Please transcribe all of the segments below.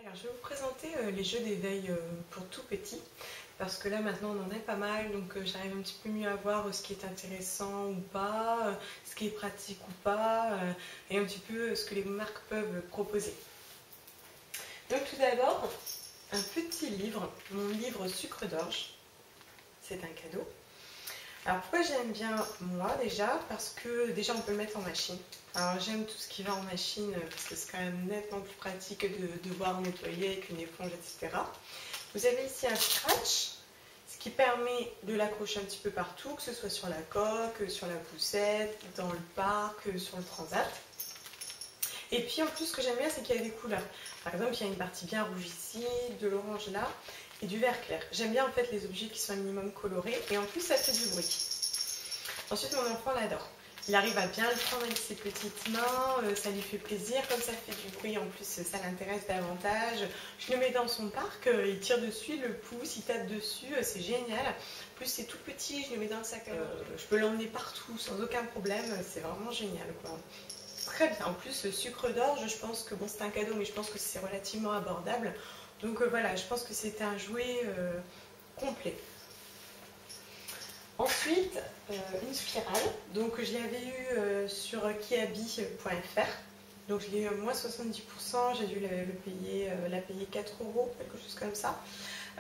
Alors, je vais vous présenter les jeux d'éveil pour tout petit, parce que là maintenant on en a pas mal, donc j'arrive un petit peu mieux à voir ce qui est intéressant ou pas, ce qui est pratique ou pas, et un petit peu ce que les marques peuvent proposer. Donc tout d'abord, un petit livre, mon livre Sucre d'orge, c'est un cadeau. Alors pourquoi j'aime bien moi déjà? Parce que déjà on peut le mettre en machine. Alors j'aime tout ce qui va en machine parce que c'est quand même nettement plus pratique que de devoir nettoyer avec une éponge, etc. Vous avez ici un scratch, ce qui permet de l'accrocher un petit peu partout, que ce soit sur la coque, sur la poussette, dans le parc, sur le transat. Et puis en plus ce que j'aime bien c'est qu'il y a des couleurs. Par exemple il y a une partie bien rouge ici, de l'orange là et du vert clair. J'aime bien en fait les objets qui sont un minimum colorés et en plus ça fait du bruit. Ensuite mon enfant l'adore. Il arrive à bien le prendre avec ses petites mains, ça lui fait plaisir, comme ça fait du bruit en plus ça l'intéresse davantage. Je le mets dans son parc, il tire dessus, il le pousse, il tape dessus, c'est génial. En plus c'est tout petit, je le mets dans le sac, je peux l'emmener partout sans aucun problème, c'est vraiment génial quoi. Très bien, en plus Sucre d'orge, je pense que bon c'est un cadeau mais je pense que c'est relativement abordable. Donc voilà, je pense que c'est un jouet complet. Ensuite, une spirale. Donc je l'avais eu sur kiabi.fr. Donc je l'ai eu moins 70%, j'ai dû la payer 4 €, quelque chose comme ça.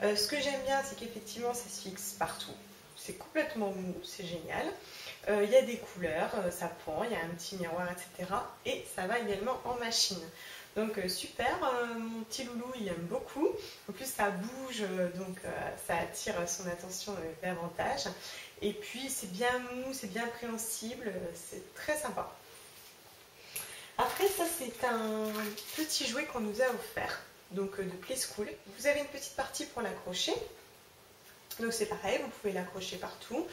Ce que j'aime bien, c'est qu'effectivement ça se fixe partout. C'est complètement mou, c'est génial. Il y a des couleurs, ça pend, il y a un petit miroir, etc. Et ça va également en machine. Donc super, mon petit loulou il aime beaucoup. En plus ça bouge, donc ça attire son attention davantage. Et puis c'est bien mou, c'est bien préhensible, c'est très sympa. Après ça c'est un petit jouet qu'on nous a offert, donc de Playskool. Vous avez une petite partie pour l'accrocher. Donc c'est pareil, vous pouvez l'accrocher partout.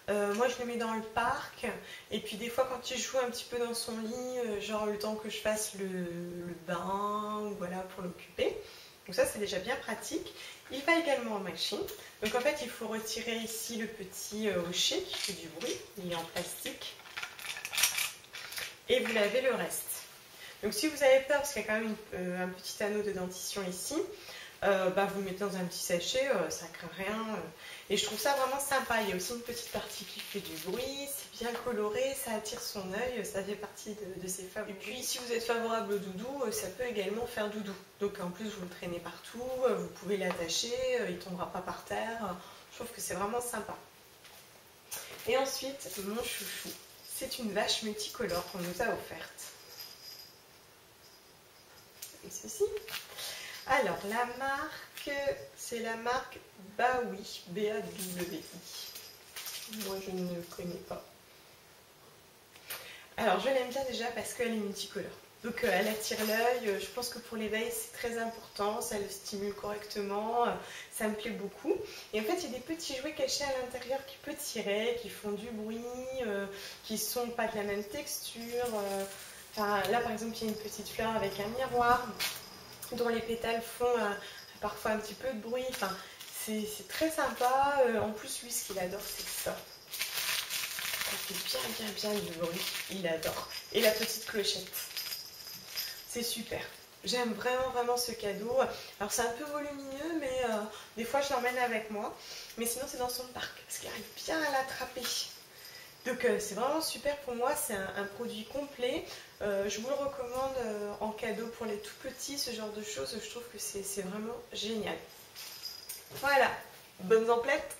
Moi je le mets dans le parc et puis des fois quand il joue un petit peu dans son lit, genre le temps que je fasse le bain ou voilà pour l'occuper. Donc ça c'est déjà bien pratique. Il va également en machine. Donc en fait il faut retirer ici le petit hochet qui fait du bruit, il est en plastique. Et vous lavez le reste. Donc si vous avez peur parce qu'il y a quand même un petit anneau de dentition ici, vous le mettez dans un petit sachet, ça ne craint rien. Et je trouve ça vraiment sympa. Il y a aussi une petite partie qui fait du bruit, c'est bien coloré, ça attire son œil, ça fait partie de ses favoris. Et puis si vous êtes favorable au doudou, ça peut également faire doudou. Donc en plus vous le traînez partout, vous pouvez l'attacher, il ne tombera pas par terre. Je trouve que c'est vraiment sympa. Et ensuite, mon chouchou, c'est une vache multicolore qu'on nous a offerte. Et ceci. Alors, la marque, c'est la marque Bawi, B-A-W-I. Moi, je ne connais pas. Alors, je l'aime bien déjà parce qu'elle est multicolore. Donc, elle attire l'œil. Je pense que pour l'éveil, c'est très important. Ça le stimule correctement. Ça me plaît beaucoup. Et en fait, il y a des petits jouets cachés à l'intérieur qui peuvent tirer, qui font du bruit, qui ne sont pas de la même texture. Là, par exemple, il y a une petite fleur avec un miroir dont les pétales font parfois un petit peu de bruit. Enfin, c'est très sympa. En plus, lui, ce qu'il adore, c'est ça. Ça fait bien du bruit. Il adore. Et la petite clochette. C'est super. J'aime vraiment ce cadeau. Alors, c'est un peu volumineux, mais des fois, je l'emmène avec moi. Mais sinon, c'est dans son parc, parce qu'il arrive bien à l'attraper. Donc c'est vraiment super pour moi, c'est un produit complet. Je vous le recommande en cadeau pour les tout petits, ce genre de choses, je trouve que c'est vraiment génial. Voilà, bonnes emplettes!